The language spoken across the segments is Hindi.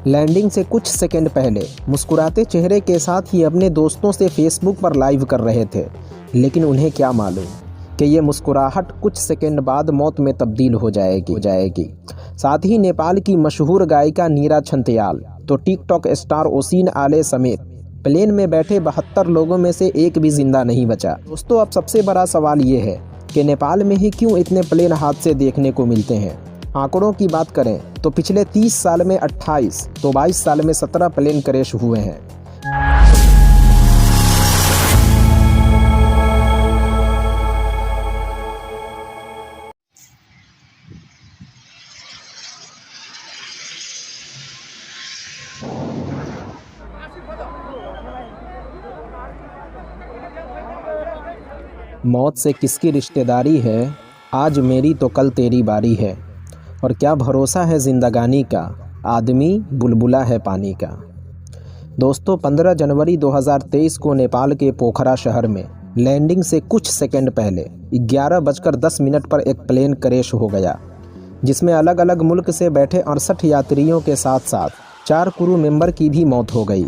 लैंडिंग से कुछ सेकंड पहले मुस्कुराते चेहरे के साथ ही अपने दोस्तों से फेसबुक पर लाइव कर रहे थे, लेकिन उन्हें क्या मालूम कि ये मुस्कुराहट कुछ सेकंड बाद मौत में तब्दील हो जाएगी। साथ ही नेपाल की मशहूर गायिका नीरा छंतेयाल तो टिकटॉक स्टार ओसिन आले समेत प्लेन में बैठे 72 लोगों में से एक भी जिंदा नहीं बचा। दोस्तों, अब सबसे बड़ा सवाल ये है कि नेपाल में ही क्यों इतने प्लेन हादसे देखने को मिलते हैं। आंकड़ों की बात करें तो पिछले 30 साल में 28 तो 22 साल में 17 प्लेन क्रैश हुए हैं। मौत से किसकी रिश्तेदारी है, आज मेरी तो कल तेरी बारी है। और क्या भरोसा है जिंदगानी का, आदमी बुलबुला है पानी का। दोस्तों, 15 जनवरी 2023 को नेपाल के पोखरा शहर में लैंडिंग से कुछ सेकंड पहले 11:10 पर एक प्लेन क्रैश हो गया, जिसमें अलग अलग मुल्क से बैठे 68 यात्रियों के साथ साथ 4 क्रू मेंबर की भी मौत हो गई।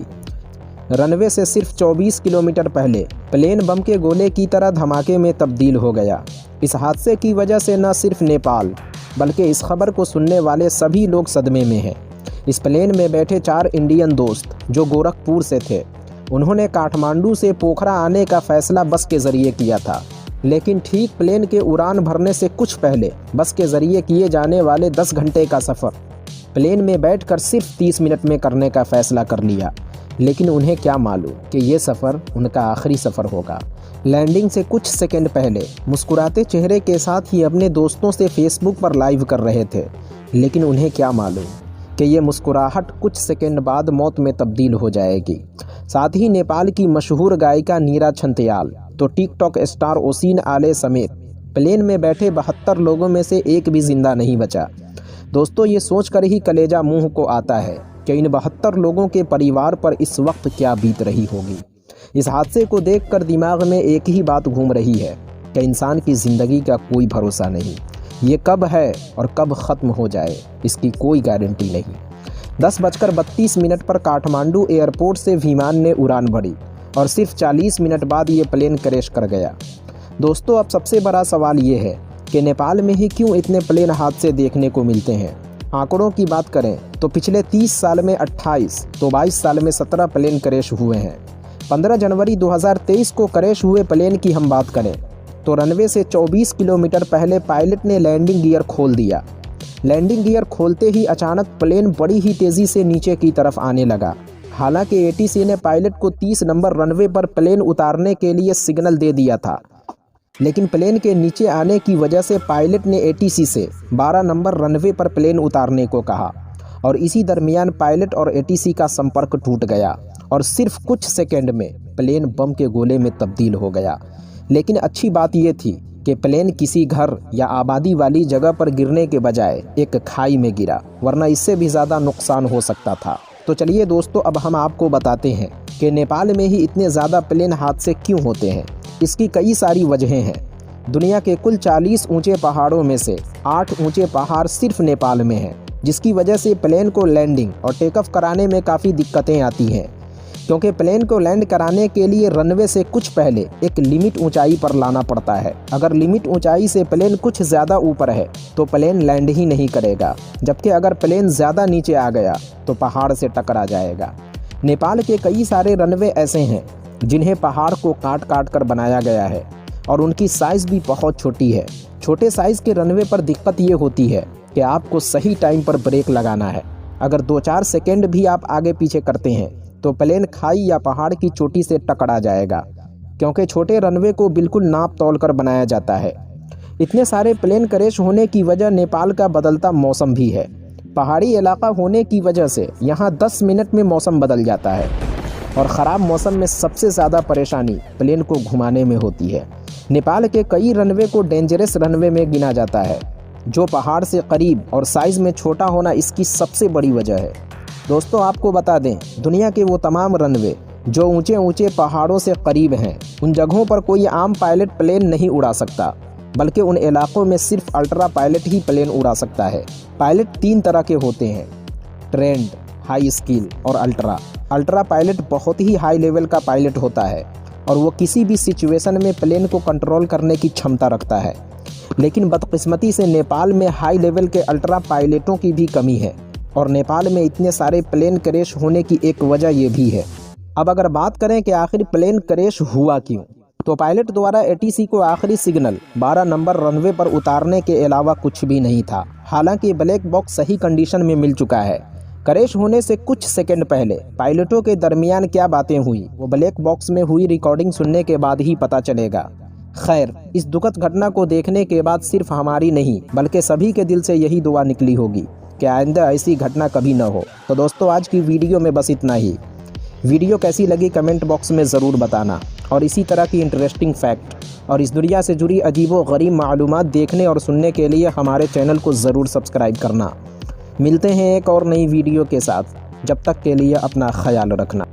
रनवे से सिर्फ 24 किलोमीटर पहले प्लेन बम के गोले की तरह धमाके में तब्दील हो गया। इस हादसे की वजह से न सिर्फ नेपाल बल्कि इस खबर को सुनने वाले सभी लोग सदमे में हैं। इस प्लेन में बैठे 4 इंडियन दोस्त जो गोरखपुर से थे, उन्होंने काठमांडू से पोखरा आने का फैसला बस के ज़रिए किया था, लेकिन ठीक प्लेन के उड़ान भरने से कुछ पहले बस के ज़रिए किए जाने वाले 10 घंटे का सफ़र प्लेन में बैठकर सिर्फ 30 मिनट में करने का फ़ैसला कर लिया। लेकिन उन्हें क्या मालूम कि ये सफ़र उनका आखिरी सफ़र होगा। लैंडिंग से कुछ सेकंड पहले मुस्कुराते चेहरे के साथ ही अपने दोस्तों से फेसबुक पर लाइव कर रहे थे, लेकिन उन्हें क्या मालूम कि ये मुस्कुराहट कुछ सेकंड बाद मौत में तब्दील हो जाएगी। साथ ही नेपाल की मशहूर गायिका नीरा छंतेयाल तो टिकटॉक स्टार ओसिन आले समेत प्लेन में बैठे 72 लोगों में से एक भी जिंदा नहीं बचा। दोस्तों, ये सोचकर ही कलेजा मुंह को आता है कि इन 72 लोगों के परिवार पर इस वक्त क्या बीत रही होगी। इस हादसे को देखकर दिमाग में एक ही बात घूम रही है कि इंसान की ज़िंदगी का कोई भरोसा नहीं। ये कब है और कब ख़त्म हो जाए, इसकी कोई गारंटी नहीं। 10:32 पर काठमांडू एयरपोर्ट से विमान ने उड़ान भरी और सिर्फ 40 मिनट बाद ये प्लेन क्रैश कर गया। दोस्तों, अब सबसे बड़ा सवाल ये है कि नेपाल में ही क्यों इतने प्लेन हादसे देखने को मिलते हैं। आंकड़ों की बात करें तो पिछले 30 साल में 28 तो 22 साल में 17 प्लेन क्रैश हुए हैं। 15 जनवरी 2023 को क्रैश हुए प्लेन की हम बात करें तो रनवे से 24 किलोमीटर पहले पायलट ने लैंडिंग गियर खोल दिया। लैंडिंग गियर खोलते ही अचानक प्लेन बड़ी ही तेज़ी से नीचे की तरफ आने लगा। हालांकि एटीसी ने पायलट को 30 नंबर रनवे पर प्लेन उतारने के लिए सिग्नल दे दिया था, लेकिन प्लेन के नीचे आने की वजह से पायलट ने एटीसी से 12 नंबर रनवे पर प्लेन उतारने को कहा और इसी दरमियान पायलट और एटीसी का संपर्क टूट गया और सिर्फ कुछ सेकंड में प्लेन बम के गोले में तब्दील हो गया। लेकिन अच्छी बात यह थी कि प्लेन किसी घर या आबादी वाली जगह पर गिरने के बजाय एक खाई में गिरा, वरना इससे भी ज़्यादा नुकसान हो सकता था। तो चलिए दोस्तों, अब हम आपको बताते हैं कि नेपाल में ही इतने ज़्यादा प्लेन हादसे क्यों होते हैं। इसकी कई सारी वजहें हैं। दुनिया के कुल 40 ऊंचे पहाड़ों में से 8 ऊंचे पहाड़ सिर्फ नेपाल में हैं, जिसकी वजह से प्लेन को लैंडिंग और टेक ऑफ कराने में काफ़ी दिक्कतें आती हैं, क्योंकि प्लेन को लैंड कराने के लिए रनवे से कुछ पहले एक लिमिट ऊंचाई पर लाना पड़ता है। अगर लिमिट ऊंचाई से प्लेन कुछ ज़्यादा ऊपर है तो प्लेन लैंड ही नहीं करेगा, जबकि अगर प्लेन ज़्यादा नीचे आ गया तो पहाड़ से टकरा जाएगा। नेपाल के कई सारे रनवे ऐसे हैं जिन्हें पहाड़ को काट काट कर बनाया गया है और उनकी साइज़ भी बहुत छोटी है। छोटे साइज़ के रनवे पर दिक्कत ये होती है कि आपको सही टाइम पर ब्रेक लगाना है। अगर 2-4 सेकेंड भी आप आगे पीछे करते हैं तो प्लेन खाई या पहाड़ की चोटी से टकरा जाएगा, क्योंकि छोटे रनवे को बिल्कुल नाप तोल कर बनाया जाता है। इतने सारे प्लेन क्रैश होने की वजह नेपाल का बदलता मौसम भी है। पहाड़ी इलाका होने की वजह से यहाँ 10 मिनट में मौसम बदल जाता है और ख़राब मौसम में सबसे ज़्यादा परेशानी प्लेन को घुमाने में होती है। नेपाल के कई रनवे को डेंजरस रनवे में गिना जाता है, जो पहाड़ से करीब और साइज़ में छोटा होना इसकी सबसे बड़ी वजह है। दोस्तों, आपको बता दें, दुनिया के वो तमाम रनवे जो ऊंचे ऊंचे पहाड़ों से करीब हैं, उन जगहों पर कोई आम पायलट प्लेन नहीं उड़ा सकता, बल्कि उन इलाकों में सिर्फ अल्ट्रा पायलट ही प्लेन उड़ा सकता है। पायलट 3 तरह के होते हैं: ट्रेंड, हाई स्किल और अल्ट्रा। अल्ट्रा पायलट बहुत ही हाई लेवल का पायलट होता है और वो किसी भी सिचुएशन में प्लेन को कंट्रोल करने की क्षमता रखता है। लेकिन बदकिस्मती से नेपाल में हाई लेवल के अल्ट्रा पायलटों की भी कमी है और नेपाल में इतने सारे प्लेन क्रैश होने की एक वजह ये भी है। अब अगर बात करें कि आखिर प्लेन क्रैश हुआ क्यों, तो पायलट द्वारा एटीसी को आखिरी सिग्नल 12 नंबर रनवे पर उतारने के अलावा कुछ भी नहीं था। हालांकि ब्लैक बॉक्स सही कंडीशन में मिल चुका है। क्रैश होने से कुछ सेकंड पहले पायलटों के दरमियान क्या बातें हुई वो ब्लैक बॉक्स में हुई रिकॉर्डिंग सुनने के बाद ही पता चलेगा। खैर, इस दुखद घटना को देखने के बाद सिर्फ हमारी नहीं बल्कि सभी के दिल से यही दुआ निकली होगी कि आइंदा ऐसी घटना कभी न हो। तो दोस्तों, आज की वीडियो में बस इतना ही। वीडियो कैसी लगी कमेंट बॉक्स में ज़रूर बताना और इसी तरह की इंटरेस्टिंग फैक्ट और इस दुनिया से जुड़ी अजीबो गरीब मालूमात देखने और सुनने के लिए हमारे चैनल को ज़रूर सब्सक्राइब करना। मिलते हैं एक और नई वीडियो के साथ, जब तक के लिए अपना ख्याल रखना।